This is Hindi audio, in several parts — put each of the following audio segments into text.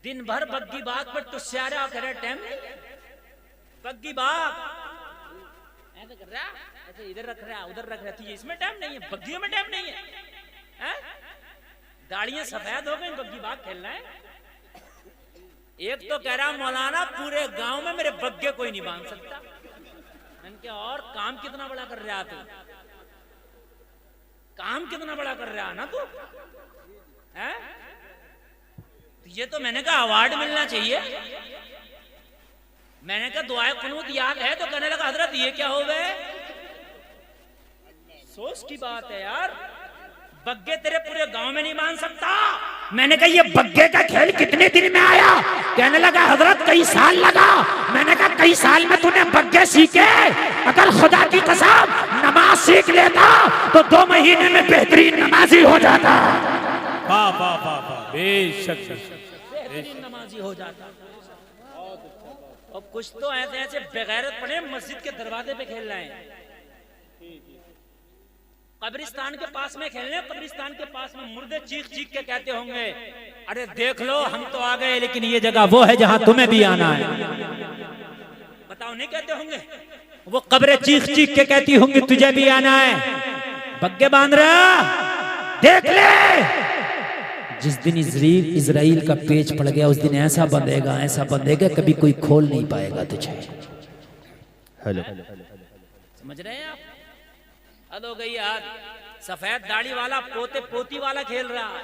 दिन भर बग्गी बाग पर तुझसे आ रहा, कह रहा टाइम नहीं है। बग्गी बाग ऐसे कर रहा, ऐसे इधर रख रहा उधर रख रहा, तुझे इसमें टाइम नहीं है, बग्गियों में टाइम नहीं है। दाढ़ियां सफेद हो गई, बग्गी बाग खेलना है। एक तो कह रहा मौलाना पूरे गांव में मेरे बग्गे कोई नहीं बांध सकता। मैंने क्या और काम कितना बड़ा कर रहा तू, काम कितना बड़ा कर रहा ना तू है। ये तो मैंने कहा अवार्ड मिलना चाहिए। मैंने कहा दुआए कुनूत याद है, तो कहने लगा हजरत ये क्या हो गए। सोच की बात है यार, बग्गे तेरे पूरे गांव में नहीं मान सकता। मैंने कहा ये बग्गे का खेल कितने दिन में आया। कहने लगा हजरत कई साल लगा। मैंने कहा कई साल में तूने बग्गे सीखे, अगर खुदा की कसम नमाज सीख लेता तो 2 महीने में बेहतरीन नमाजी हो जाता। वाह वाह वाह वाह, बेशक बेहतरीन नमाजी हो जाता। और कुछ तो ऐसे ऐसे बेगैरत पड़े मस्जिद के दरवाजे पे खेल रहे हैं, कब्रिस्तान के पास में खेलने। कब्रिस्तान के पास में मुर्दे चीख चीख के कहते होंगे अरे देख लो हम तो आ गए, लेकिन ये जगह वो है जहां तुम्हें भी आना है। बताओ नहीं कहते होंगे, वो कब्रें चीख चीख के कहती होंगी तुझे भी आना है। बग्गे बांध रहा, देख ले जिस दिन इजराइल का पेच पड़ गया उस दिन ऐसा बंधेगा कभी कोई खोल नहीं पाएगा तुझे। हेलो समझ रहे हैं आप। हद हो गई यार। सफेद दाढ़ी वाला पोते पोती वाला खेल रहा है,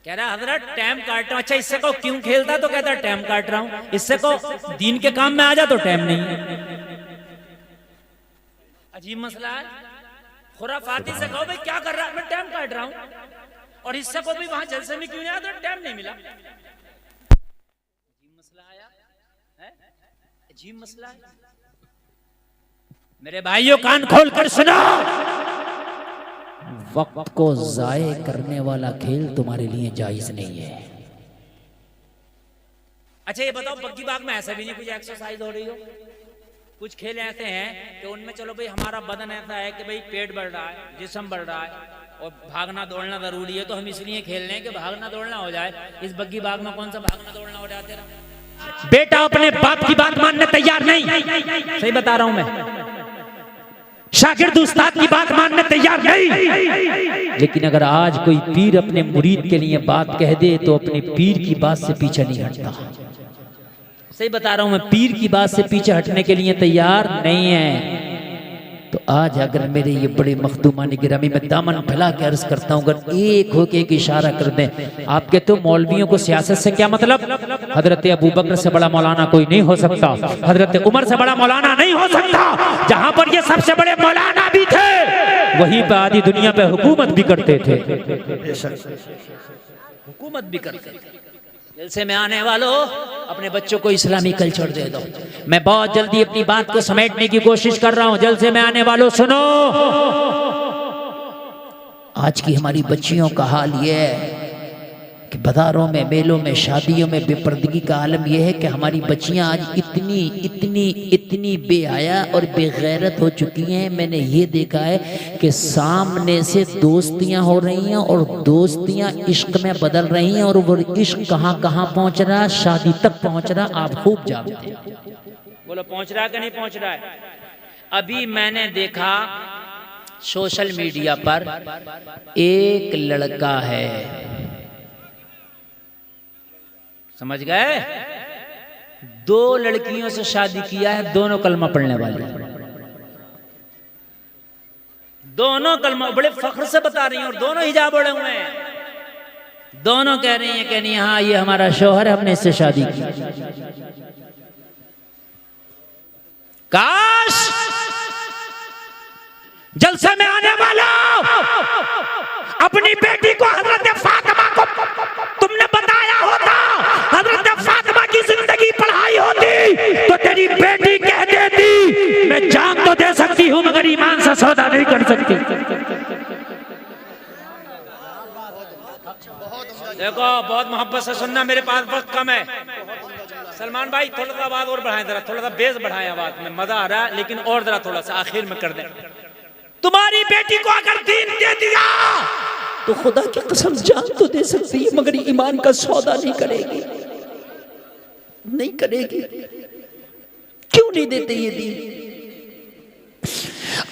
कह रहा हजरत टाइम काट रहा हूं। अच्छा इससे को क्यों खेलता, तो कहता टाइम काट रहा हूं। इससे को दीन के काम में आ जा तो टाइम नहीं है। अजीब मसला है। खुराफाती से कहो भाई क्या कर रहा है, मैं टाइम काट रहा हूं। और इससे को भी वहां जलसे में क्यों नहीं आया, टाइम नहीं मिला। अजीब मसला आया है, अजीब मसला है। मेरे भाइयों कान खोल कर सुनो, वक्त को जाये करने वाला खेल तुम्हारे लिए जायज नहीं है। अच्छा ये बताओ बग्गी बाग में ऐसा भी नहीं कुछ एक्सरसाइज हो रही हो। कुछ खेल ऐसे हैं कि उनमें चलो भाई हमारा बदन ऐसा है कि भाई पेट बढ़ रहा है, जिस्म बढ़ रहा है और भागना दौड़ना जरूरी है, तो हम इसलिए खेल रहे हैं कि भागना दौड़ना हो जाए। इस बग्गी बाग में कौन सा भागना दौड़ना हो जाते रहा। बेटा अपने बाप की बात मानने तैयार नहीं, सही बता रहा हूं मैं। शागिर्द उस्ताद की बात मानने तैयार नहीं। लेकिन अगर आज कोई पीर अपने मुरीद के लिए बात कह दे तो अपने पीर की बात से पीछे नहीं हटता। सही बता रहा हूं मैं, पीर की बात से पीछे हटने के लिए तैयार नहीं है। तो आज अगर मेरे ये बड़े मखदूमानी गिरामी में दामन फैला के अर्ज करता हूं, अगर एक होके एक इशारा कर दें। आप कहते हो मौलवियों को सियासत से क्या मतलब। हजरत अबू बकर से बड़ा मौलाना कोई नहीं हो सकता, हजरत उमर से बड़ा मौलाना नहीं हो सकता। जहां पर ये सबसे बड़े मौलाना भी थे वहीं पर आधी दुनिया पे हुकूमत भी करते थे, हुकूमत भी करते थे। जलसे में आने वालों अपने बच्चों को इस्लामी कल्चर दे दो। मैं बहुत जल्दी अपनी बात को समेटने की कोशिश कर रहा हूं। जलसे में आने वालों सुनो, आज की हमारी बच्चियों का हाल ये है कि बाजारों में, मेलों में, शादियों में बेपर्दगी का आलम यह है कि हमारी बच्चियां आज इतनी इतनी इतनी बेहया और बेगैरत हो चुकी हैं। मैंने ये देखा है कि सामने से दोस्तियां हो रही हैं और दोस्तियां इश्क में बदल रही हैं, और वो इश्क कहाँ कहाँ पहुंच रहा, शादी तक पहुंच रहा। आप खूब जानते हैं। बोलो पहुंच रहा है कि नहीं पहुंच रहा है। अभी मैंने देखा सोशल मीडिया पर एक लड़का है, समझ गए, 2 लड़कियों से शादी किया है, दोनों कलमा पढ़ने वाली, दोनों कलमा बड़े फख्र से बता रही हैं, और दोनों हिजाब ओढ़े हुए हैं। दोनों कह रही हैं कि नहीं हाँ ये हमारा शौहर है, हमने इससे शादी की। काश जलसे में आने वाला अपनी बेटी को हजरत फातिमा को तुमने बताया होता, हजरत फातिमा की जिंदगी पढ़ाई होती तो तेरी बेटी कह देती मैं जान तो दे सकती हूं मगर ईमान से सौदा नहीं कर सकती। देखो बहुत मोहब्बत से सुनना, मेरे पास वक्त कम है। सलमान भाई थोड़ा सा आवाज और बढ़ाएं, जरा थोड़ा सा बेस बढ़ाएं आवाज में, मजा आ रहा है लेकिन और जरा थोड़ा सा आखिर में कर दें। तुम्हारी बेटी को अगर दीन दे दिया तो खुदा की कसम जान तो दे सकती है मगर ईमान का सौदा नहीं करेगी, नहीं करेगी। क्यों नहीं देते ये दीन?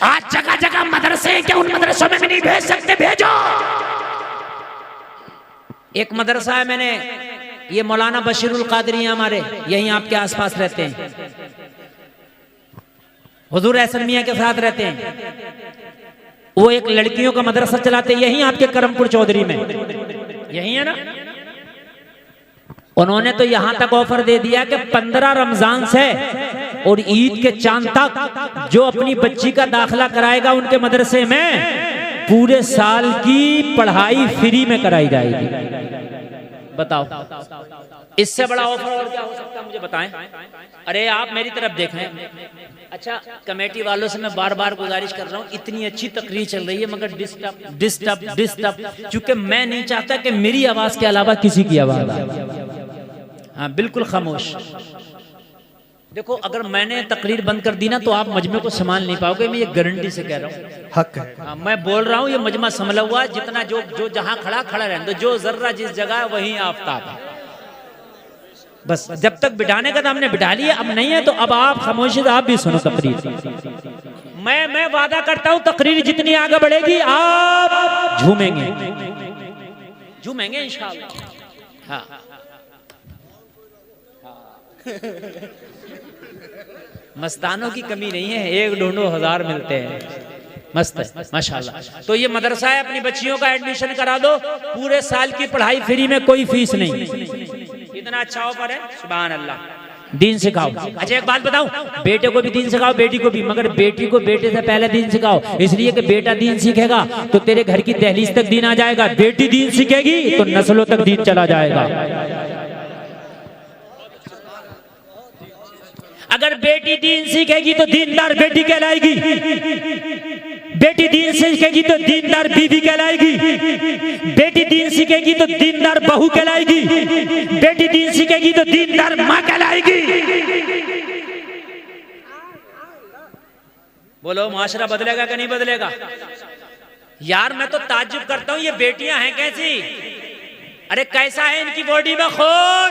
आज जगह जगह मदरसे हैं, क्या उन मदरसों में भी नहीं भेज सकते? भेजो। एक मदरसा है, मैंने ये मौलाना बशीरुल कादरी हमारे यहीं आपके आसपास रहते हैं, हुजूर अहसन मियां के साथ रहते हैं। वो एक लड़कियों का मदरसा चलाते हैं यहीं आपके करमपुर चौधरी में, यही है ना। उन्होंने तो यहां तक ऑफर दे दिया कि 15 रमजान से और ईद के चांद तक जो अपनी बच्ची का दाखिला कराएगा उनके मदरसे में पूरे साल की पढ़ाई फ्री में कराई जाएगी। बताओ, इससे बड़ा ऑफर और क्या हो सकता है? मुझे बताएं। अरे आप मेरी तरफ देखें। अच्छा, कमेटी वालों से मैं बार बार गुजारिश कर रहा हूँ, इतनी अच्छी तकरीर चल रही है मगर डिस्टर्ब, क्योंकि मैं नहीं चाहता कि मेरी आवाज के अलावा किसी की आवाज आए। हाँ, बिल्कुल खामोश। देखो, अगर मैंने तकरीर बंद कर दी ना तो आप मजमे को संभाल नहीं पाओगे, मैं ये गारंटी से कह रहा हूँ। हक है। हाँ, मैं बोल रहा हूँ, ये मजमा संभला हुआ, जितना जो जहां खड़ा रहने दो, जो जर्रा जिस जगह है वहीं आफताब है। बस जब तक बिठाने का था हमने बिठा लिया, अब नहीं है तो अब आप खामोशी से आप भी सुनो तकरीर। मैं वादा करता हूँ तकरीर जितनी आगे बढ़ेगी आप झूमेंगे इंशाअल्लाह। हाँ, मस्तानों की कमी नहीं है, 1-2 हज़ार मिलते हैं। मस्त है माशाल्लाह। तो ये मदरसा है, अपनी बच्चियों का एडमिशन करा दो, पूरे साल की पढ़ाई फ्री में, कोई फीस नहीं। इतना अच्छा ऑफर है, सुभान अल्लाह। दीन सिखाओ। अच्छा, एक बात बताऊं, बेटे को भी दीन सिखाओ, बेटी को भी, मगर बेटी को बेटे से पहले दीन सिखाओ, इसलिए कि बेटा दीन सीखेगा तो तेरे घर की दहलीज तक दीन आ जाएगा, बेटी दीन सीखेगी तो नस्लों तक दीन चला जाएगा। अगर बेटी दीन सीखेगी तो दीनदार बेटी कहलाएगी, बेटी दीन सीखेगी तो दीनदार बीवी कहलाएगी, बेटी दीन सीखेगी तो दीनदार बहू कहलाएगी, बेटी दीन सीखेगी तो दीनदार माँ कहलाएगी। बोलो, माशरा बदलेगा कि नहीं बदलेगा? यार मैं तो ताज्जुब करता हूं, ये बेटियां हैं कैसी? अरे कैसा है इनकी बॉडी में खून?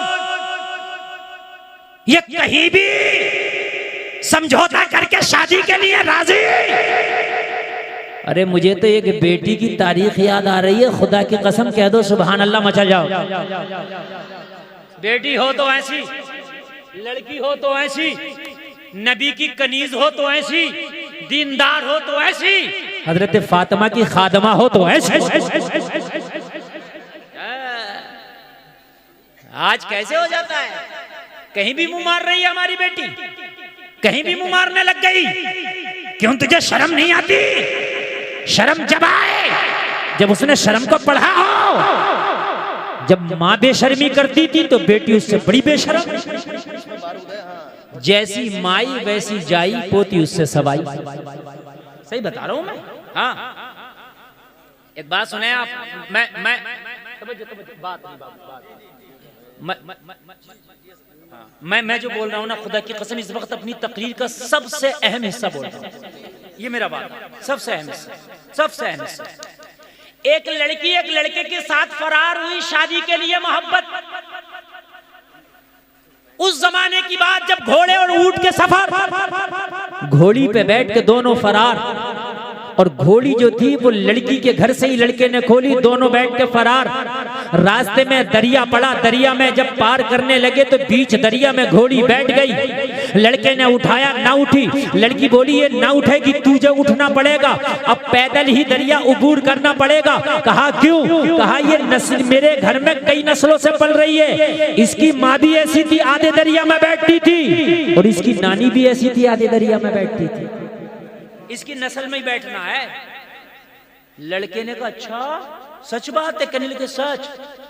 ये कहीं भी समझौता करके शादी के लिए राजी। अरे मुझे तो एक बेटी की तारीख याद आ रही है, खुदा की कसम कह दो सुभान अल्लाह मचल जाओ। बेटी हो तो ऐसी, लड़की हो तो ऐसी, नबी की कनीज हो तो ऐसी, दीनदार हो तो ऐसी, हजरत फातिमा की खादमा हो तो ऐसी। आज कैसे हो जाता है? कहीं भी मुंह मार रही है हमारी बेटी, कहीं भी मुंह मारने लग गई। क्यों तुझे शर्म नहीं आती? शर्म जब आए जब उसने शर्म को पढ़ा हो। जब माँ बेशर्मी करती थी तो बेटी उससे बड़ी बेशर्म। जैसी माई वैसी जाई, पोती उससे सवाई। सही बता रहा हूं मैं। हाँ, एक बात सुने आप। मैं जो बोल रहा हूँ ना, खुदा की कसम इस वक्त अपनी तकरीर का सबसे अहम हिस्सा बोल रहा हूँ। ये मेरा बात, सबसे अहम हिस्सा, सबसे अहम हिस्सा। एक लड़की एक लड़के के साथ फरार हुई शादी के लिए, मोहब्बत। उस जमाने की बात जब घोड़े और ऊंट के सफर, घोड़ी पे बैठ के दोनों फरार, और घोड़ी जो थी वो लड़की के घर से ही लड़के ने खोली, दोनों बैठ के फरार। रास्ते में दरिया पड़ा, दरिया में जब पार करने लगे तो बीच दरिया में घोड़ी बैठ गई। लड़के ने उठाया, ना उठी। लड़की बोली ये ना उठेगी, तुझे उठना पड़ेगा, अब पैदल ही दरिया उबूर करना पड़ेगा। कहा क्यों? कहा ये नस्ल मेरे घर में कई नस्लों से पल रही है। इसकी माँ भी ऐसी थी, आधे दरिया में बैठती थी, और इसकी नानी भी ऐसी थी, आधे दरिया में बैठती थी। इसकी नस्ल में ही बैठना है। लड़के ने कहा अच्छा सच बात है? कहने लगे सच।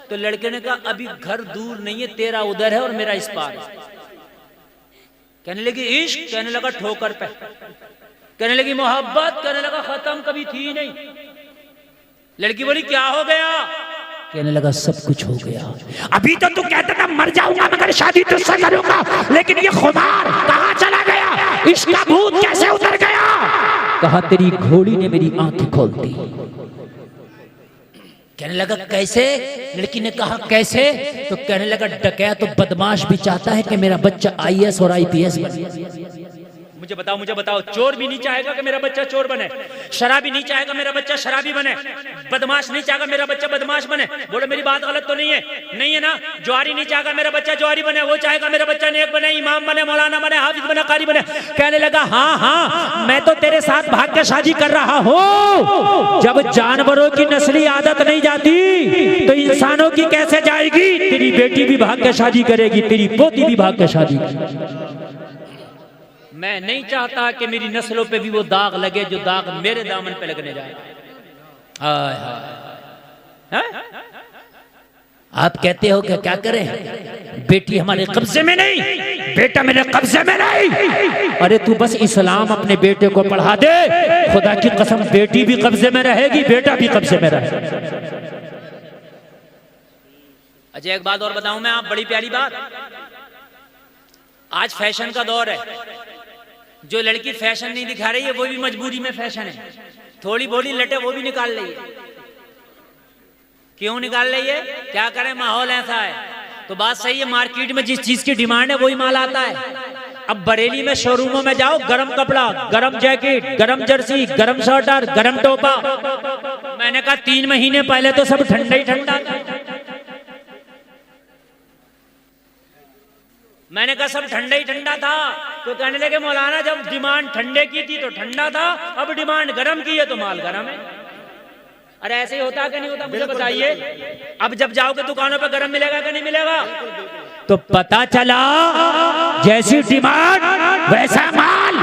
तो लड़के ने कहा अभी घर दूर नहीं है, तेरा उधर है और मेरा इस पार है। कहने लगी इश्क, कहने लगा ठोकर पे, कहने लगी मोहब्बत, कहने लगा खत्म, कभी थी नहीं। लड़की बोली क्या हो गया? कहने लगा सब कुछ हो गया। अभी तो तू कहता था मर जाऊंगा मगर शादी तुझसे करूंगा, लेकिन ये खुमार कहां चला गया? इश्क का भूत कैसे उतर गया? कहा तेरी घोड़ी ने मेरी आंखें खोल दी। कहने लगा कैसे? लड़की ने कहा कैसे? तो कहने लगा डकैत तो बदमाश भी चाहता है कि मेरा बच्चा IAS और IPS बने। मुझे बताओ, चोर भी नहीं चाहेगा कि मेरा बच्चा चोर बने, शराबी नहीं चाहेगा मेरा बच्चा शराबी बने, बदमाश नहीं चाहेगा मेरा बच्चा बदमाश बने। बोलो मेरी बात गलत तो नहीं है? नहीं है ना? ज्वारी नहीं चाहेगा मेरा बच्चा ज्वारी बने, वो चाहेगा मेरा बच्चा नेक बने, इमाम बने, मौलाना बने, हाफिज बने, कारी बने। कहने लगा हाँ, मैं तो तेरे साथ भाग्य शादी कर रहा हूँ। जब जानवरों की नस्ली आदत नहीं जाती तो इंसानों की कैसे जाएगी? तेरी बेटी भी भाग्य शादी करेगी, तेरी पोती भी भाग्य शादी करेगी। मैं नहीं चाहता कि मेरी नस्लों पे भी वो दाग लगे जो दाग मेरे दामन पे लगने जाए। हाय हाय, आप कहते हो कि क्या करें? बेटी हमारे कब्जे में नहीं, बेटा मेरे कब्जे में नहीं। अरे तू बस इस्लाम अपने बेटे को पढ़ा दे, खुदा की कसम बेटी भी कब्जे में रहेगी, बेटा भी कब्जे में रहेगा। अच्छा एक बात और बताऊं मैं, आप बड़ी प्यारी बात, आज फैशन का दौर है। जो लड़की फैशन नहीं दिखा रही है वो भी मजबूरी में फैशन है। थोड़ी बोली लटे वो भी निकाल रही है। क्यों निकाल रही है? क्या करें, माहौल ऐसा है। तो बात सही है, मार्केट में जिस चीज की डिमांड है वही माल आता है। अब बरेली में शोरूमों में जाओ, गरम कपड़ा, गरम जैकेट, गरम जर्सी, गरम स्वेटर, गरम टोपा। मैंने कहा 3 महीने पहले तो सब ठंडा ही ठंडा था। मैंने कहा सब ठंडा ही ठंडा था। तो कहने लगे मौलाना जब डिमांड ठंडे की थी तो ठंडा था, अब डिमांड गरम की है तो माल गरम है। अरे ऐसे ही होता कि नहीं होता? मुझे बताइए। अब जब जाओगे दुकानों पे गरम मिलेगा कि नहीं मिलेगा? तो पता चला जैसी डिमांड वैसा माल।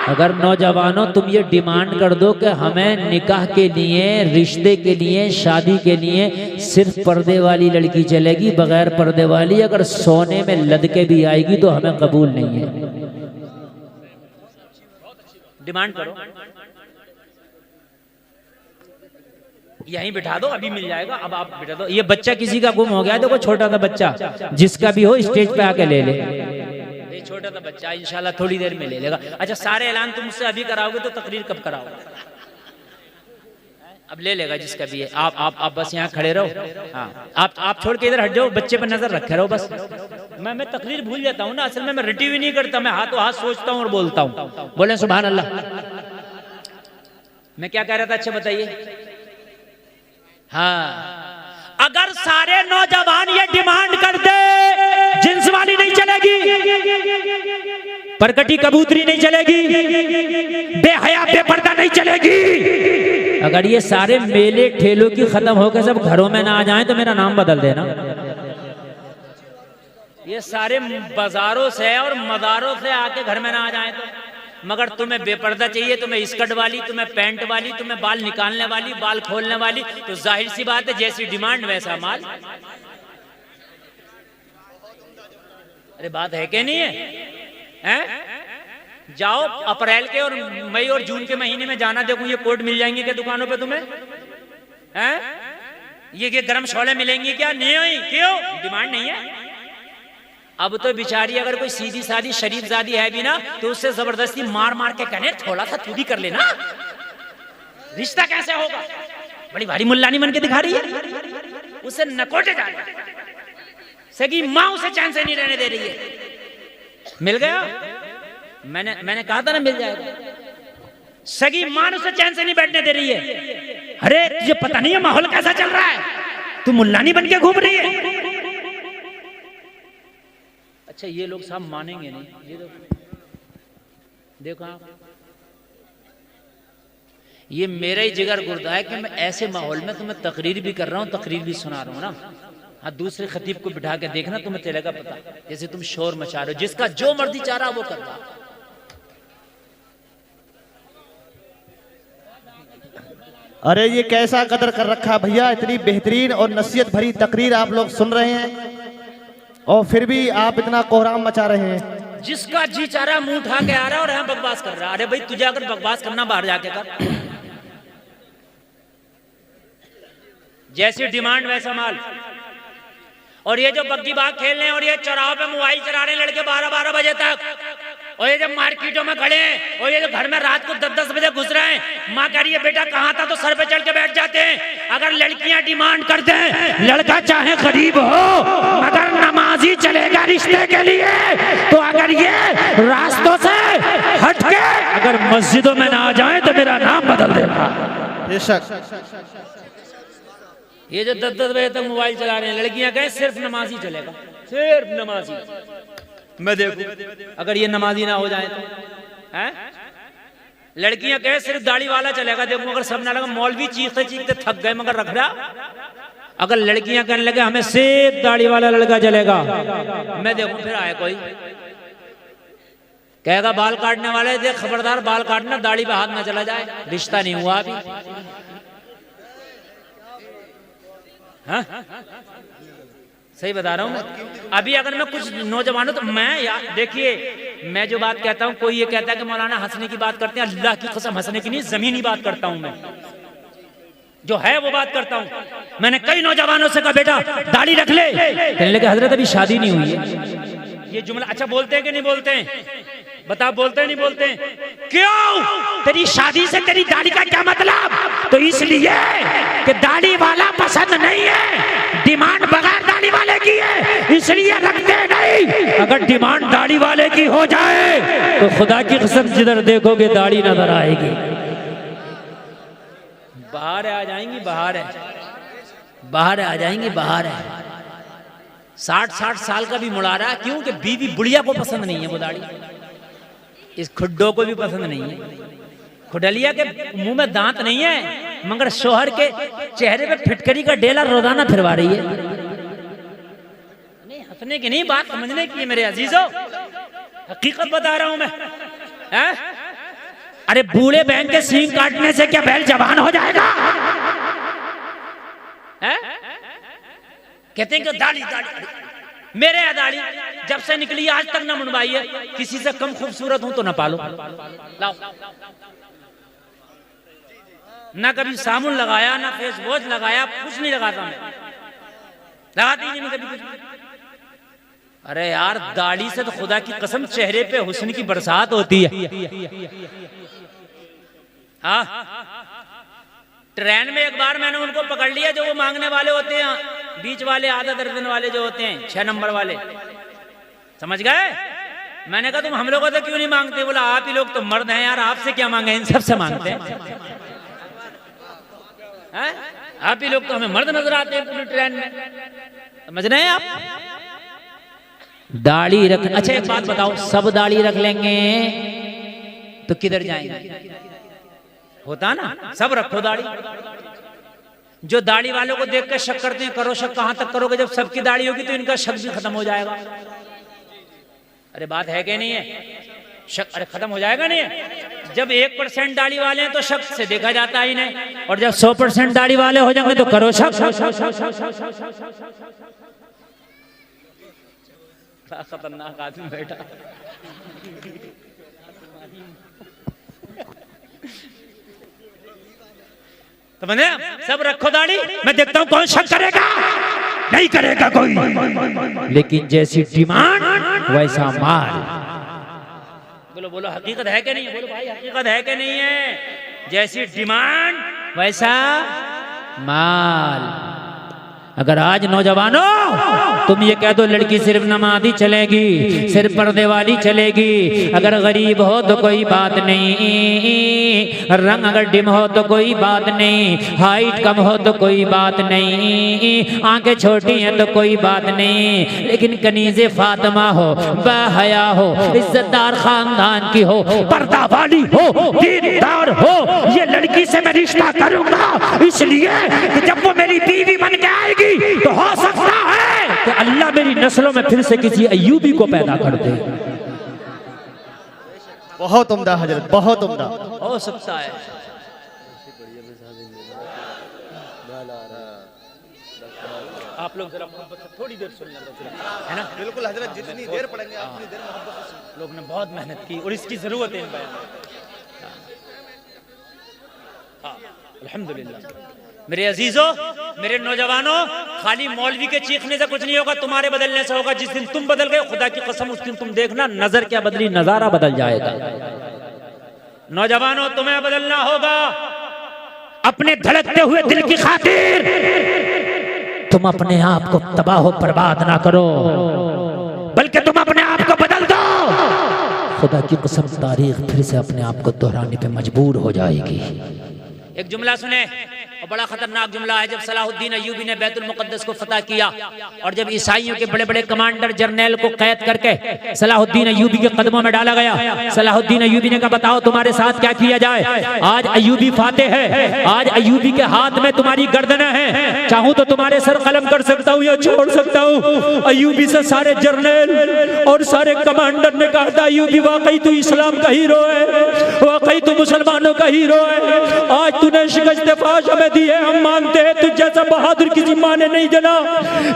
अगर नौजवानों तुम ये डिमांड कर दो कि हमें निकाह के लिए, रिश्ते के लिए, शादी के लिए सिर्फ पर्दे वाली लड़की चलेगी, बगैर पर्दे वाली अगर सोने में लदके भी आएगी तो हमें कबूल नहीं है। डिमांड करो, यहीं बिठा दो, अभी मिल जाएगा। अब आप बिठा दो। ये बच्चा किसी का गुम हो गया, देखो छोटा सा बच्चा, जिसका भी हो स्टेज पे आके ले ले। छोटा सा बच्चा इंशाल्लाह थोड़ी देर में ले लेगा। अच्छा सारे ऐलान तुम मुझसे अभी कराओगे तो तकरीर कब कराओगे? अब ले लेगा जिसका भी है। आप बस यहाँ खड़े रहो। हाँ आप छोड़ के इधर हट जाओ, बच्चे पर नजर रखे रहो बस। मैं तकरीर भूल जाता हूँ ना, असल में मैं रिटी भी नहीं करता, मैं हाथों हाथ सोचता हूँ और बोलता हूँ। बोले सुभान अल्लाह। मैं क्या कह रहा था? अच्छा बताइए। हाँ, अगर सारे नौजवान ये डिमांड कर दे, जिन्स वाली नहीं चलेगी, परकटी कबूतरी नहीं चलेगी, बेहया बेपर्दा नहीं चलेगी। अगर ये सारे मेले ठेलों की खत्म होकर सब घरों में ना आ जाएं तो मेरा नाम बदल देना। ये सारे बाजारों से और मदारों से आके घर में ना आ जाएं तो। मगर तुम्हें बेपर्दा चाहिए, तुम्हें स्कर्ट वाली, तुम्हें पैंट वाली, तुम्हें बाल निकालने वाली, बाल खोलने वाली, तो जाहिर सी बात है जैसी डिमांड वैसा माल। अरे बात है कि नहीं है? हैं? जाओ अप्रैल के और मई और जून के महीने में जाना, देखो ये कोट मिल जाएंगे क्या दुकानों पे तुम्हें? हैं? ये गरम शोले मिलेंगे क्या? नहीं। क्यों? डिमांड नहीं है। अब तो बेचारी अगर कोई सीधी सादी शरीफ जादी है भी ना तो उससे जबरदस्ती मार मार के कहने थोड़ा सा तू भी कर लेना, रिश्ता कैसे होगा? बड़ी भारी मुल्लानी बन के दिखा रही है, उसे नकोटे जा रही है, सगी माँ उसे चैन से नहीं रहने दे रही है। मिल गया? मैंने कहा था ना मिल जाएगा। सगी माँ उसे चैन से नहीं बैठने दे रही है। अरे तुझे पता नहीं है माहौल कैसा चल रहा है, तू मुल्लानी बन के घूम रही है। अच्छा ये लोग सब मानेंगे नहीं। ये देखो आप, ये मेरा ही जिगर गुर्दा है कि मैं ऐसे माहौल में तुम्हें तकरीर भी कर रहा हूँ, तकरीर भी सुना रहा हूँ ना। हाँ दूसरे खतीब को बिठा के देखना, तुम्हें चलेगा पता। जैसे तुम शोर मचा रहे हो, जिसका जो मर्जी चाह रहा वो कर रहा। अरे ये कैसा कदर कर रखा भैया, इतनी बेहतरीन और नसीहत भरी तकरीर आप लोग सुन रहे हैं और फिर भी आप इतना कोहराम मचा रहे हैं। जिसका जी चाह रहा मुंह उठा के आ रहा है और यहाँ बकवास कर रहा है। अरे भाई तुझे अगर बकवास करना बाहर जाके कर, जैसी डिमांड वैसा माल। और ये जो बग्गी बाग खेल रहे हैं और ये चौराहों पे मोबाइल चला रहे हैं लड़के 12-12 बजे तक, और ये जब मार्केटों में खड़े हैं और ये जो घर में रात को 10-10 बजे घुस रहे हैं, माँ कह रही है बेटा कहाँ था, तो सर पे चढ़ के बैठ जाते हैं। अगर लड़कियां डिमांड करते हैं, लड़का चाहे गरीब हो मगर नमाजी चलेगा रिश्ते के लिए, तो अगर ये रास्तों से हट के अगर मस्जिदों में ना आ जाए तो मेरा नाम बदल देगा। बेशक। ये जो 10-10 बजे तक मोबाइल चला रहे हैं, लड़कियां कहें सिर्फ नमाजी चलेगा, सिर्फ नमाजी। मैं देखूं अगर ये नमाजी ना हो जाए तो हैं? लड़कियां कहें सिर्फ दाढ़ी वाला चलेगा, देखूं अगर सब ना लगा, मौलवी चीखते चीखते थक गए मगर रख रहा। अगर लड़कियां कहने लगे हमें सिर्फ दाढ़ी वाला लड़का चलेगा, मैं देखूं फिर आए कोई कहेगा बाल काटने वाले देख खबरदार बाल काटना, दाढ़ी पे हाथ ना चला जाए, रिश्ता नहीं हुआ अभी। हाँ? सही बता रहा हूँ मैं। अभी अगर मैं कुछ नौजवानों तो मैं यार देखिए, मैं जो बात कहता हूँ, कोई ये कहता है कि मौलाना हंसने की बात करते हैं, अल्लाह की कसम हंसने की नहीं, जमीनी बात करता हूँ मैं, जो है वो बात करता हूँ। मैंने कई नौजवानों से कहा बेटा दाढ़ी रख ले, कहने लगे हजरत अभी शादी नहीं हुई है। ये जुमला अच्छा बोलते हैं कि नहीं बोलते हैं? बता बोलते हैं नहीं बोलते हैं? क्यों? तेरी शादी से तेरी दाढ़ी का क्या मतलब? तो इसलिए कि दाढ़ी वाला पसंद नहीं है, डिमांड बगैर दाढ़ी वाले की है, इसलिए रखते नहीं। अगर डिमांड दाढ़ी वाले की हो जाए तो खुदा की कसम जिधर देखोगे दाढ़ी नजर आएगी। बाहर आ जाएंगी, बाहर है, बाहर आ जाएंगी, बाहर है। 60-60 साल का भी मुड़ा रहा है, क्यों कि बीवी बुढ़िया को पसंद नहीं है वो दाढ़ी, इस खुड्डों को भी पसंद नहीं है। खुडलिया के मुंह में दांत नहीं है मगर शोहर के चेहरे पे फिटकरी का डेला रोजाना फिरवा रही है। नहीं हंसने की नहीं, बात समझने की है मेरे अजीजों, हकीकत बता रहा हूं मैं। अरे बूढ़े बहन के सींग काटने से क्या बैल जवान हो जाएगा? कहते हैं कि दाढ़ी दाढ़ी, मेरे यहाँ दाढ़ी जब से निकली आज तक ना मुंडवाई है, किसी से कम खूबसूरत हूं तो ना पालो, लाओ। ना कभी साबुन लगाया, ना फेस वॉश लगाया, कुछ नहीं लगाता मैं, लगाती नहीं कभी कुछ। अरे यार दाढ़ी से तो खुदा की कसम चेहरे पे हुस्न की बरसात होती है। हाँ ट्रेन में एक बार मैंने उनको पकड़ लिया जो वो मांगने वाले होते हैं, बीच वाले आधा दर्जन वाले जो होते हैं, 6 नंबर वाले, समझ गए? मैंने कहा तुम हम लोगों से क्यों नहीं मांगते? बोला आप ही लोग तो मर्द हैं यार, आपसे क्या मांगे, इन सबसे मांगते हैं। आप ही लोग तो हमें मर्द नजर आते हैं पूरी ट्रेन में, समझ रहे हैं आप? दाढ़ी रख, अच्छा एक बात बताओ, सब दाढ़ी रख लेंगे तो किधर जाएंगे? होता ना, सब रखो दाढ़ी। जो दाढ़ी वालों को देख कर शक करते हैं, करो शक, कहां तक करोगे? जब सबकी दाढ़ी होगी तो इनका शक भी खत्म हो जाएगा। अरे बात है कि नहीं है? शक अरे खत्म हो जाएगा नहीं है? जब 1% दाढ़ी वाले हैं तो शक से देखा जाता ही नहीं, और जब 100% दाढ़ी वाले हो जाएंगे तो करो शक। खतरनाक आदमी बैठा। तो मैंने सब रखो दाढ़ी, मैं देखता हूं कौन शक करेगा, नहीं करेगा कोई, लेकिन जैसी डिमांड वैसा माल। बोलो बोलो हकीकत है कि नहीं? बोलो भाई हकीकत है कि नहीं है? जैसी डिमांड वैसा माल। अगर आज नौजवानों तुम ये कह दो लड़की सिर्फ नमाज़ी चलेगी, सिर्फ पर्दे वाली चलेगी, अगर गरीब हो तो कोई बात नहीं, रंग अगर डिम हो तो कोई बात नहीं, हाइट कम हो तो कोई बात नहीं, आंखें छोटी हैं तो कोई बात नहीं, लेकिन कनीज़े फातिमा हो, बाहया हो, इज्जतदार खानदान की हो, पर्दा वाली हो, दीनदार हो, ये लड़की से मैं रिश्ता करूंगा इसलिए कि जब वो मेरी बीवी बन के आएगी तो हो सकता है कि अल्लाह मेरी नस्लों में फिर से किसी अय्यूबी को पैदा कर दे। बहुत उम्दा हजरत, बहुत उम्दा। हो सकता है। आप लोग जरा मोहब्बत से थोड़ी देर सुन लेना, है ना? बिल्कुल हजरत, जितनी देर पढ़ेंगे आप उतनी देर मोहब्बत से। लोग ने बहुत मेहनत की और इसकी जरूरत है। अल्हम्दुलिल्लाह। मेरे अजीजों, मेरे नौजवानों, खाली मौलवी के चीखने से कुछ नहीं होगा, तुम्हारे बदलने से होगा। जिस दिन तुम बदल गए, खुदा की कसम उस दिन तुम देखना नजर क्या बदली, नजारा बदल जाएगा। नौजवानों, तुम्हें बदलना होगा अपने धड़कते हुए दिल की खातिर। तुम अपने आप को तबाह बर्बाद ना करो, बल्कि तुम अपने आप को बदल दो। खुदा की कसम तारीख फिर से अपने आप को दोहराने पे मजबूर हो जाएगी। एक जुमला सुने, और बड़ा खतरनाक जुमला है। जब सलाहुद्दीन अय्यूबी ने बैतुल मुक़द्दस को फतह किया और जब ईसाइयों के बड़े बड़े कमांडर जर्नैल को कैद करके सलाहुद्दीन अय्यूबी के कदमों में डाला गया, सलाहुद्दीन अय्यूबी ने कहा बताओ तुम्हारे साथ क्या किया जाए। आज अय्यूबी फातेह है, आज अय्यूबी के हाथ में तुम्हारी गर्दनें हैं, चाहूं तो तुम्हारे सर कलम कर सकता हूं या छोड़ सकता हूं। अय्यूबी से सारे जर्नैल और सारे कमांडर ने कहा था अय्यूबी वाकई तू इस्लाम का हीरो है, वाकई तू मुसलमानों का हीरो है। आज तूने शिकस्त फाश हमें दी है, हम मानते हैं तुझ जैसा बहादुर किसी माँ ने नहीं जना,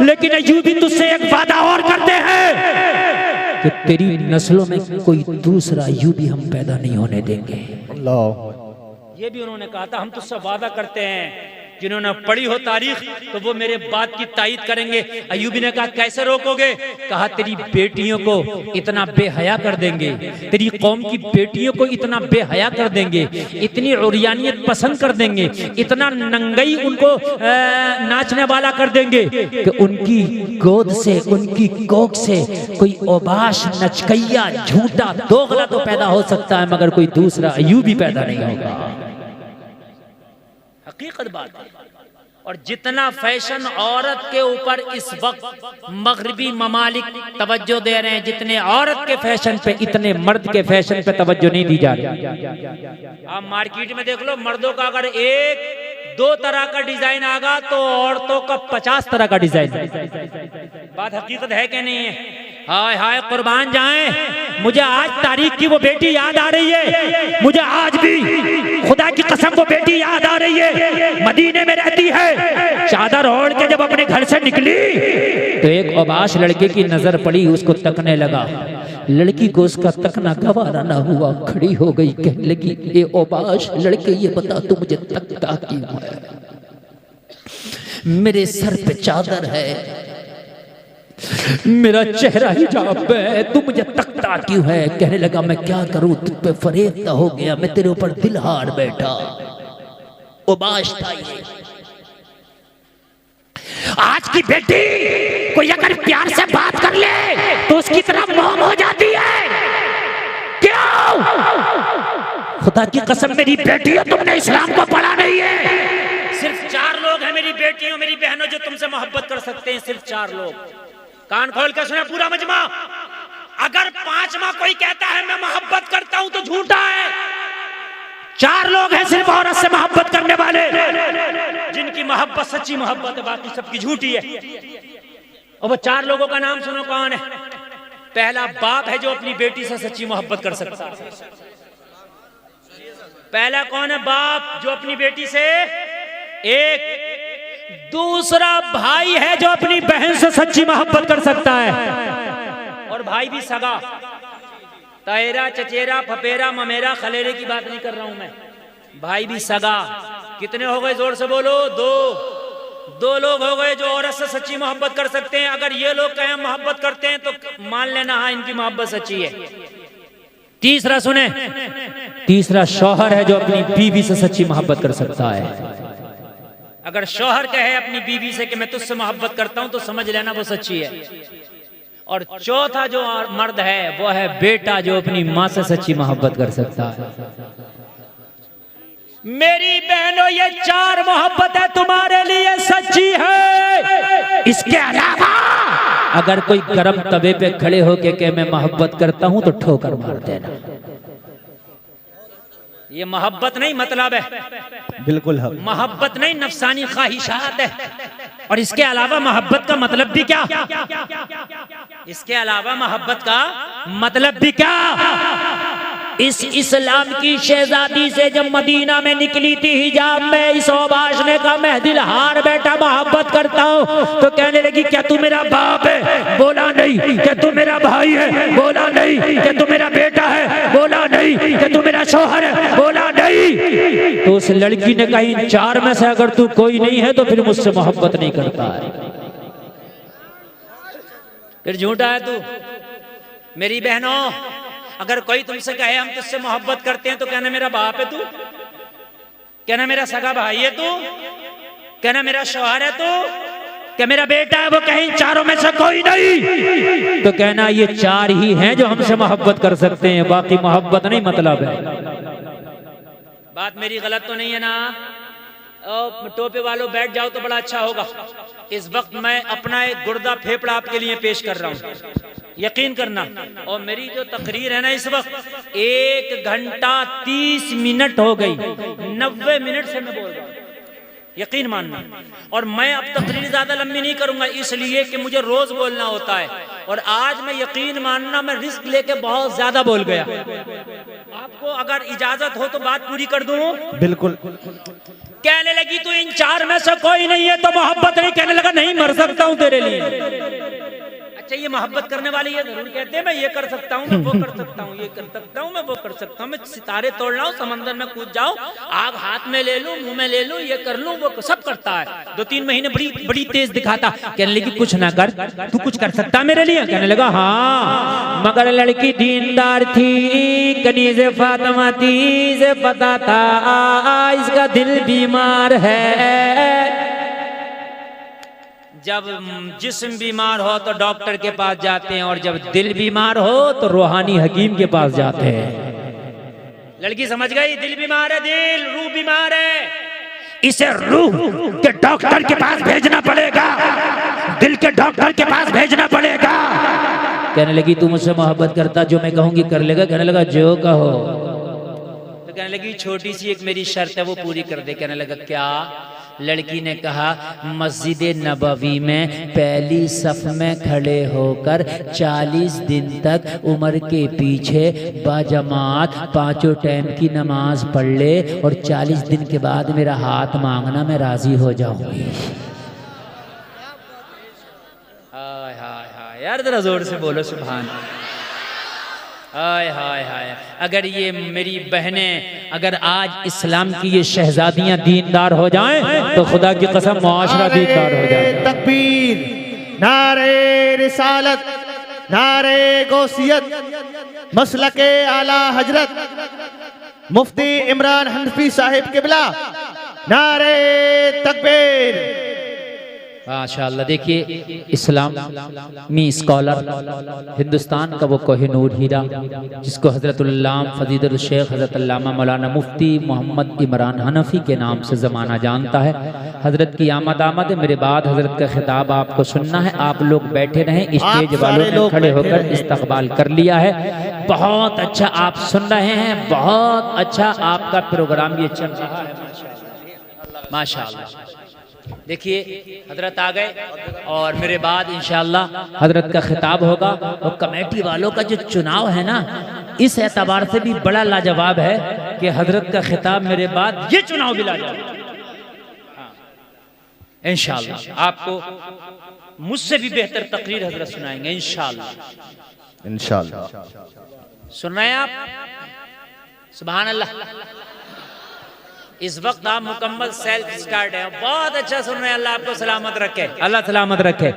लेकिन अय्यूबी तुझसे एक वादा और करते हैं कि तेरी नस्लों में कोई दूसरा अय्यूबी हम पैदा नहीं होने देंगे। ये भी उन्होंने कहा था, हम तुझसे वादा करते हैं। जिन्होंने पढ़ी हो तारीख तो वो मेरे बात की तायीद करेंगे। अय्यूबी ने कहा कैसे रोकोगे? कहा तेरी बेटियों को इतना बेहया कर देंगे, तेरी कौम की बेटियों को इतना बेहया कर देंगे, इतनी उरियानियत पसंद कर देंगे, इतना नंगई उनको नाचने वाला कर देंगे कि उनकी गोद से, उनकी कोख से कोई ओबाश, नचकैया, झूठा, दोगला तो पैदा हो सकता है, मगर कोई दूसरा अय्यूबी पैदा नहीं होगा। हकीकत बात है। और जितना फैशन औरत के ऊपर इस वक्त मगरबी ममालिक तवज्जो दे रहे हैं, जितने औरत के फैशन पे इतने मर्द के फैशन पे तवज्जो नहीं दी जा रही। आप मार्केट में देख लो, मर्दों का अगर एक दो तरह का डिजाइन आगा तो औरतों का 50 तरह का डिजाइन। बात हकीकत है कि नहीं है? हाय हाय कुर्बान जाएं, मुझे आज तारीख की वो बेटी याद आ रही है, मुझे आज भी खुदा की कसम वो बेटी याद आ रही है। मदीने में रहती है, चादर ओढ़ के जब अपने घर से निकली तो एक ओबाश लड़के की नजर पड़ी, उसको तकने लगा। लड़की को उसका तकना गवारा ना हुआ, खड़ी हो गई, कहने लगी ए ओबाश लड़के ये बता तू मुझे तकता क्यों है? मेरे सर पे चादर है, मेरा चेहरा हिजाब है, तू मुझे तकता क्यों है? कहने लगा मैं क्या करूं, तुझ पे फरेबता हो गया, मैं तेरे ऊपर दिल हार बैठा। ओबाश था ये। आज की बेटी कोई अगर प्यार से बात कर ले तो उसकी तरह मोम हो जाती है। क्यों? खुदा की कसम मेरी बेटियों, तुमने इस्लाम को पढ़ा नहीं है। सिर्फ 4 लोग हैं मेरी बेटियों, मेरी बहनों, जो तुमसे मोहब्बत कर सकते हैं, सिर्फ 4 लोग। कान खोल कर सुना पूरा मजमा। अगर 5वां कोई कहता है मैं मोहब्बत करता हूं तो झूठा है। 4 लोग हैं सिर्फ औरत से मोहब्बत करने वाले, जिनकी मोहब्बत सच्ची मोहब्बत है, बाकी सबकी झूठी है। और वो 4 लोगों का नाम सुनो कौन है? पहला बाप है जो अपनी बेटी से सच्ची मोहब्बत कर सकता है। पहला कौन है? बाप जो अपनी बेटी से एक। दूसरा भाई है जो अपनी बहन से सच्ची मोहब्बत कर सकता है, और भाई भी सगा। तायरा, चचेरा, फपेरा, ममेरा, खलेरे की बात नहीं कर रहा हूं मैं, भाई भी सगा। कितने हो गए? जोर से बोलो। 2 लोग हो गए जो औरत से सच्ची मोहब्बत कर सकते हैं। अगर ये लोग कहें मोहब्बत करते हैं तो मान लेना हाँ इनकी मोहब्बत सच्ची है। तीसरा सुने, तीसरा शौहर है जो अपनी बीवी से सच्ची मोहब्बत कर सकता है। अगर शौहर कहे अपनी बीवी से कि मैं तुझसे मोहब्बत करता हूं तो समझ लेना वो सच्ची है। और चौथा जो मर्द है वो है बेटा, जो अपनी माँ से सच्ची मोहब्बत कर सकता है। मेरी बहनों, ये 4 मोहब्बतें तुम्हारे लिए सच्ची है। इसके अलावा अगर कोई गरम तवे पे खड़े होके के मैं मोहब्बत करता हूं तो ठोकर मार देना। ये मोहब्बत नहीं मतलब है, बिल्कुल है। मोहब्बत नहीं, नफसानी ख्वाहिशात है। और इसके अलावा मोहब्बत का मतलब भी क्या? इसके अलावा मोहब्बत का मतलब भी क्या? इस इस्लाम की शहजादी से जब मदीना में निकली थी हिजाब में, इस औबाश ने कहा मैं दिल हार बेटा मोहब्बत करता हूँ। तो कहने लगी क्या तू मेरा बाप है? बोला नहीं। क्या तू मेरा भाई है? बोला नहीं। क्या तू मेरा बेटा है? बोला नहीं। क्या तू मेरा शौहर है? बोला नहीं। तो उस लड़की ने कहा इन चार में से अगर तू कोई नहीं है तो फिर मुझसे मोहब्बत नहीं करता है। फिर झूठा है तू। मेरी बहनों, अगर कोई तुमसे कहे हम तुझसे मोहब्बत करते हैं तो कहना मेरा बाप है तू, कहना मेरा सगा भाई है तू, कहना मेरा शौहर है तू, क्या मेरा बेटा है? वो कहीं चारों में से कोई नहीं, तो कहना ये चार ही हैं जो हमसे मोहब्बत कर सकते हैं, बाकी मोहब्बत नहीं मतलब है। बात मेरी गलत तो नहीं है ना? टोपे वालों बैठ जाओ तो बड़ा अच्छा होगा। इस वक्त मैं अपना एक गुर्दा फेफड़ा आपके लिए पेश कर रहा हूँ, यकीन करना। और मेरी जो तकरीर है ना इस वक्त 1 घंटा 30 मिनट हो गई, 90 मिनट से मैं बोल रहा हूँ, यकीन मानना। और मैं अब तकरीर ज्यादा लंबी नहीं करूंगा इसलिए कि मुझे रोज बोलना होता है। और आज मैं यकीन मानना मैं रिस्क लेके बहुत ज्यादा बोल गया। आपको अगर इजाजत हो तो बात पूरी कर दूं? बिल्कुल। कहने लगी तू इन चार में से कोई नहीं है तो मोहब्बत नहीं। कहने लगा नहीं मर सकता हूं तेरे लिए। अच्छा ये मोहब्बत करने वाले ये जरूर कहते हैं मैं ये कर सकता हूँ, मैं वो कर सकता हूँ, ये कर सकता हूँ, मैं वो कर सकता हूँ, मैं सितारे तोड़ लाऊं, समंदर में कूद जाऊं, आग हाथ में ले लूं, मुंह में ले लूं, ये कर लूं, वो सब करता है। 2-3 महीने बड़ी तेज दिखाता। कहने लगी कुछ ना कर, तू कुछ कर सकता मेरे लिए? कहने लगा हाँ, मगर लड़की दीनदार थी, कनीज़ फातिमा थी, इसे पता था इसका दिल बीमार है। जब जिस्म बीमार हो तो डॉक्टर के पास जाते हैं और जब दिल बीमार हो तो रूहानी हकीम के पास जाते हैं। लड़की समझ गई दिल बीमार है, दिल रूह बीमार है, इसे रूह के डॉक्टर के पास भेजना पड़ेगा, दिल के डॉक्टर के पास भेजना पड़ेगा। कहने लगी तू मुझसे मोहब्बत करता, जो मैं कहूंगी कर लेगा? कहने लगा जो कहो। तो कहने लगी छोटी सी एक मेरी शर्त है वो पूरी कर दे। कहने लगा क्या? लड़की ने कहा मस्जिद नबवी में पहली सफ में खड़े होकर 40 दिन तक उमर के पीछे बाजमात 5 टाइम की नमाज पढ़ ले और 40 दिन के बाद मेरा हाथ मांगना, मैं राजी हो जाऊंगी। हाय हाय हाय यार, जरा जोर से बोलो सुभान अल्लाह। हाय हाय हाय। अगर ये मेरी बहनें, अगर आज इस्लाम की ये शहजादियां दीनदार हो जाएं तो खुदा की कसम मुआशरा दीनदार हो जाए। तकबीर, नारे रिसालत, नारे गौसियत, मसलके आला हजरत मुफ्ती इमरान हनफी साहिब किबला, नारे तकबीर। माशाअल्लाह। देखिए इस्लामी स्कॉलर हिंदुस्तान का वो कोहिनूर हीरा जिसको हज़रतुल्लाम फजीलुल शेख हज़रत अल्लामा मौलाना मुफ्ती मोहम्मद इमरान हनफी के नाम से ज़माना जानता है। हज़रत की आमद है, मेरे बाद हज़रत का खिताब आपको सुनना है। आप लोग बैठे रहें, स्टेज वालों ने खड़े होकर इस्तकबाल कर लिया है। बहुत अच्छा आप सुन रहे हैं, बहुत अच्छा आपका प्रोग्राम ये चल रहा है माशाअल्लाह। देखिए हजरत आ गए और मेरे बाद इंशाअल्लाह हजरत का खिताब होगा। और कमेटी वालों का जो चुनाव है ना, इस एतबार से भी बड़ा लाजवाब है कि हजरत का खिताब मेरे बाद ये चुनाव भी लाजवाब। इंशाअल्लाह आपको मुझसे भी बेहतर तकरीर हजरत सुनाएंगे इंशाअल्लाह। इंशाअल्लाह सुन रहे हैं आप? सुभान अल्लाह। इस वक्त आप मुकम्मल सेल्फ स्टार्ट है, बहुत अच्छा सुन रहे हैं। अल्लाह आपको सलामत रखे, अल्लाह सलामत रखे।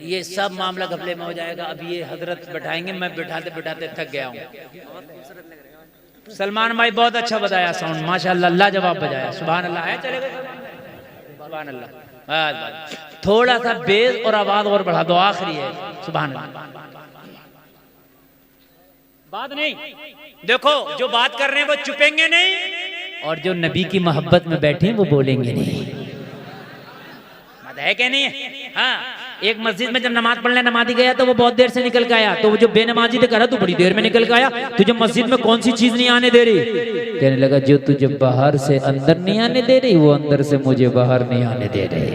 ये सब मामला घपले में हो जाएगा। अब ये हजरत बैठाएंगे, मैं बैठाते बैठाते थक गया हूँ। सलमान भाई बहुत अच्छा बताया साउंड, माशाअल्लाह लाजवाब बजाया। सुभान अल्लाह है, चलेगा सुभान अल्लाह। थोड़ा सा बेस और आवाज और बढ़ा दो, आखिरी है। सुभान अल्लाह। बात नहीं, देखो जो बात कर रहे हैं वो चुपेंगे नहीं, और जो नबी की मोहब्बत में बैठे हैं वो बोलेंगे नहीं। बात है क्या नहीं है? हाँ, एक मस्जिद में जब नमाज पढ़ने नमाजी गया तो वो बहुत देर से निकल के आया, तो वो जो बेनमाजी ने कहा तू बड़ी देर में निकल के आया, तुझे मस्जिद में कौन सी चीज नहीं आने दे रही? कहने लगा जो तुझे बाहर से अंदर नहीं आने दे रही, वो अंदर से मुझे बाहर नहीं आने दे रही।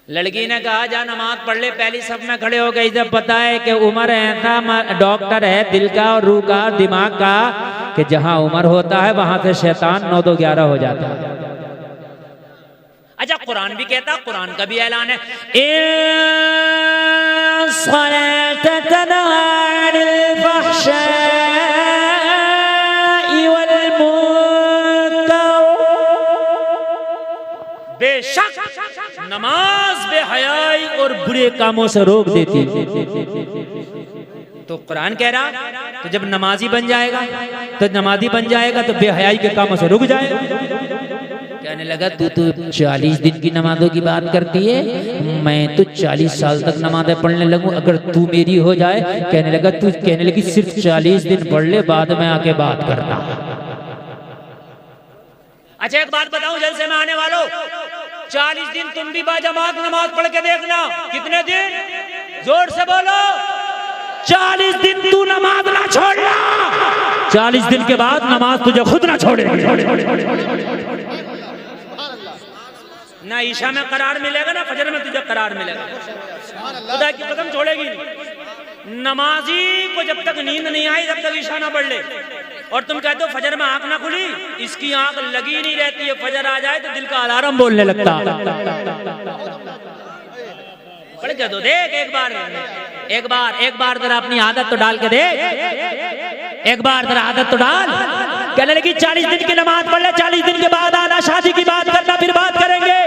लड़की ने कहा जा नमाज पढ़ ले, पहली सब में खड़े हो गई। जब पता है कि उमर ऐसा डॉक्टर है दिल का और रूह का दिमाग का कि जहां उमर होता है वहां से शैतान 9 2 11 हो जाता है। अच्छा कुरान भी कहता, कुरान का भी ऐलान है बेशक नमाज बेहयाई और बुरे कामों से रोक देती। तो कुरान कह रहा तो जब नमाजी बन जाएगा तो बेहयाई के कामों से रुक जाएगा। कहने लगा तू तो 40 दिन की नमाजों की बात करती है, मैं तो 40 साल तक नमाजें पढ़ने लगूं अगर तू मेरी हो जाए। कहने लगी सिर्फ 40 दिन पढ़ ले, बाद में आके बात करना। अच्छा एक बात बताऊं जलसे में आने वालों, 40 दिन तुम भी बाजमात नमाज पढ़ के देखना। कितने दिन? जोर से बोलो। 40 दिन तू नमाज ना छोड़ना, 40 दिन के बाद नमाज तुझे खुद ना छोड़ेगी। ना ईशा में करार मिलेगा ना फजर में तुझे करार मिलेगा। खुदा की कसम छोड़ेगी। नमाजी को जब तक नींद नहीं आई जब तक ईशा ना पढ़ ले, और तुम कहते हो फजर में आंख ना खुली, इसकी आंख लगी नहीं रहती है, फजर आ जाए तो दिल का अलार्म बोलने लगता। पढ़ के तो देख एक बार जरा अपनी आदत तो डाल के देख, एक बार जरा आदत तो डाल। कहने लगी 40 दिन की नमाज पढ़ ले, 40 दिन के बाद आना, शादी की बात करना, फिर बात करेंगे।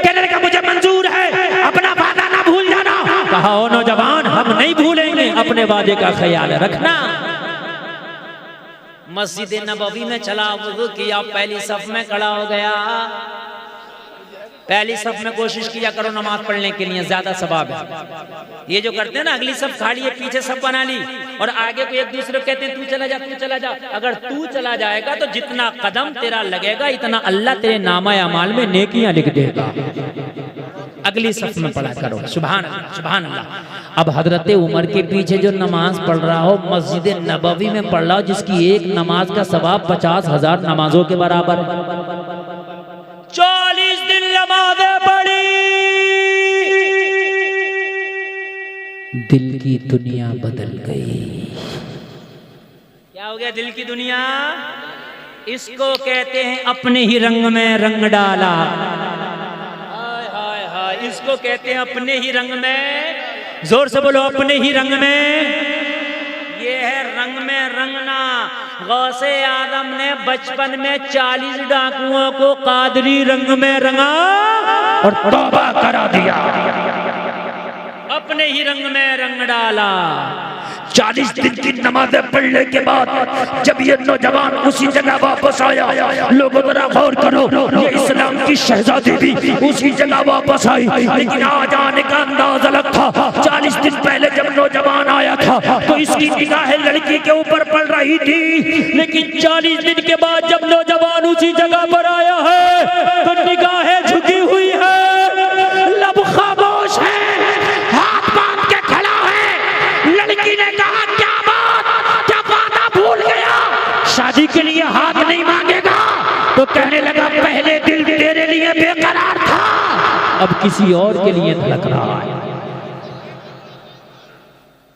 कहने लगा मुझे मंजूर है, अपना वादा ना भूल जाना। कहा ओ नौजवान हम नहीं भूलेंगे, अपने वादे का ख्याल रखना। मस्जिद नबवी में चला, वुज़ू किया, पहली सफ में खड़ा हो गया। पहली सफ में कोशिश किया करो नमाज पढ़ने के लिए, ज्यादा सवाब है। ये जो करते हैं ना अगली सफ खाली है, पीछे सब बना ली और आगे को एक दूसरे को कहते हैं तू चला जा। अगर तू चला जाएगा तो जितना कदम तेरा लगेगा इतना अल्लाह तेरे नामा अमाल में नेकियां लिख देगा। अगली सफ में पढ़ा करो। सुभान अल्लाह। अब हजरत उमर के पीछे जो नमाज पढ़ रहा हो मस्जिद नबवी में पढ़ रहा हो, जिसकी एक नमाज का सवाब 50,000 नमाजों के बराबर। 40 दिन नमाज़ें पढ़ी, दिल की दुनिया बदल गई। क्या हो गया दिल की दुनिया? इसको कहते हैं अपने ही रंग में रंग डाला। इसको कहते हैं अपने ही रंग में, जोर से बोलो अपने ही रंग में। ये है रंग में रंगना। गौसे आदम ने बचपन में 40 डाकुओं को कादरी रंग में रंगा और तौबा करा दिया, अपने ही रंग में रंग डाला। 40 दिन की नमाज़ें पढ़ने के बाद जब ये नौजवान उसी जगह वापस आया, लोगों जरा गौर करो, ये इस्लाम की शहजादी भी उसी जगह वापस आई। लेकिन आज आने का अंदाज अलग था। 40 दिन पहले जब नौजवान आया था तो इसकी निगाहें लड़की के ऊपर पड़ रही थी, लेकिन 40 दिन के बाद जब नौजवान उसी जगह पर आया है तो निगाहें झुकी हुई है, लब खामोश है, हाथ बांध के खड़ा है। लड़की ने कहा क्या बात, क्या वादा भूल गया, शादी के लिए हाथ नहीं मांगेगा? तो कहने लगा पहले दिल तेरे लिए बेकरार था, अब किसी और के लिए धड़क रहा है।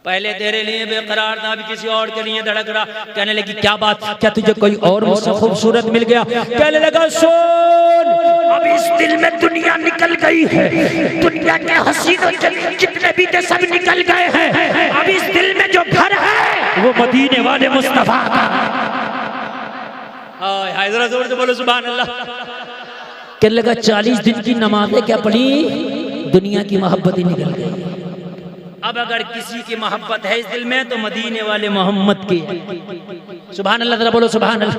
पहले तेरे लिए बेकरार था, अभी किसी और के लिए धड़क रहा। कहने लगी क्या बात, क्या तुझे कोई और मुझसे खूबसूरत मिल गया? कहने लगा सुन, अब इस दिल में दुनिया निकल गई है, दुनिया के हसीन जितने भी थे सब निकल गए हैं। अब इस दिल में जो घर है वो मदीने वाले मुस्तफा का। हाय जरा जोर से बोलो सुभान अल्लाह। कहने लगा 40 दिन की नमाज़ें क्या पढ़ी, दुनिया की मोहब्बत ही निकल गई। अब अगर किसी की मोहब्बत है इस दिल में तो मदीने वाले मोहम्मद की। सुभान अल्लाह, जरा बोलो सुभान अल्लाह।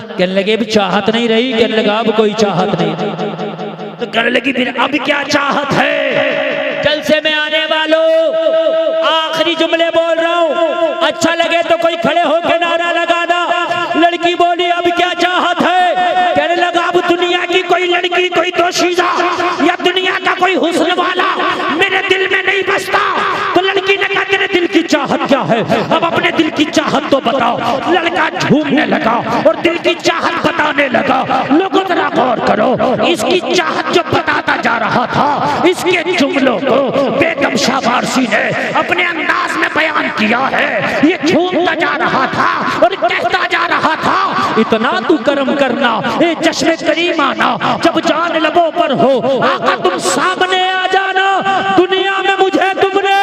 कहने लगे अभी चाहत नहीं रही, कहने लगा अब कोई चाहत नहीं। तो कहने लगी फिर अब क्या चाहत है? जलसे में आने वालों आखिरी जुमले बोल रहा हूँ, अच्छा लगे तो कोई खड़े होकर नारा लगाना। लड़की बोली अब क्या चाहत है? कहने लगा अब दुनिया की कोई लड़की, कोई दोशीज़ा या दुनिया का कोई हुस्न वाला मेरे दिल में नहीं बसता। तो लड़की ने कहा तेरे दिल की चाहत क्या है, अब अपने दिल की चाहत तो बताओ। लड़का झूमने लगा और दिल की चाहत बताने लगा। लोगों जरा गौर करो, इसकी चाहत जो बताता जा जा रहा था। इसके जुमलों को बेगम शाह वारसी ने अपने अंदाज में बयान किया है। ये झूमता जा रहा था और कहता जा रहा था, इतना तू कर्म करना ए जश्न करीम आना, जब जान लबों पर हो आका तुम सामने आ जाना। दुनिया में मुझे तुमने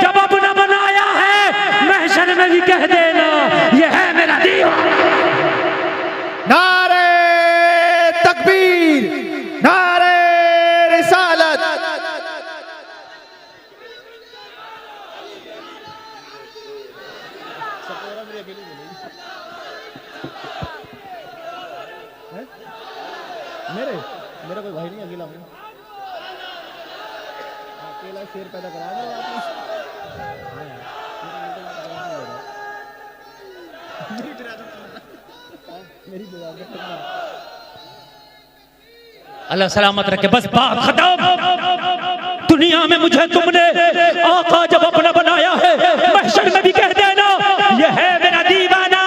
जब अपना बनाया है, महशर में भी कह देना ये है मेरा दीवाना। नारे तकबीर, नारे रिसालत। मेरा कोई भाई नहीं, अकेला हूँ, अकेला शेर पैदा करा अल्लाह सलामत रखे। बस बात खत्म। दुनिया में मुझे तुमने आका जब अपना बनाया है, महशर में भी कह देना ये है मेरा दीवाना।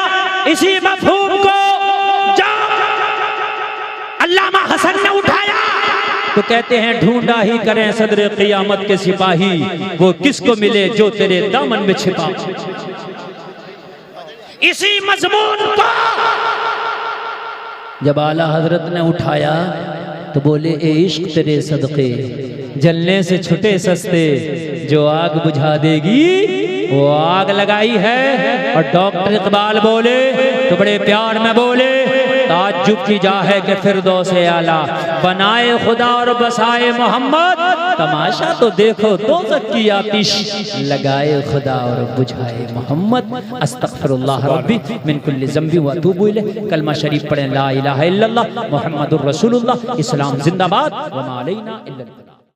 इसी मफहूम को अल्लामा हसन ने उठाया तो कहते हैं, ढूंढा ही करें सदर क़ियामत के सिपाही, वो किसको मिले जो तेरे दामन में छिपा। इसी मजमून को जब आला हजरत ने उठाया तो बोले, ए इश्क तेरे सदके जलने से छुटे सस्ते, जो आग बुझा देगी वो आग लगाई है। और डॉक्टर इकबाल बोले तो बड़े प्यार में बोले, ताज्जुब की जा है कि फिरदौस आला बनाए खुदा और बसाए मोहम्मद, तमाशा तो देखो दोज़ख की आतिश लगाए खुदा और बुझाए मोहम्मद। अस्तगफिरुल्लाह रब्बी मिन कुल्लि ज़ंबि व अतूबु इलैह। कलमा शरीफ पढ़ें, ला इलाहा इल्लल्लाह मुहम्मदुर रसूलुल्लाह। इस्लाम जिंदाबाद, व मा अलैना इल्लल बलाग।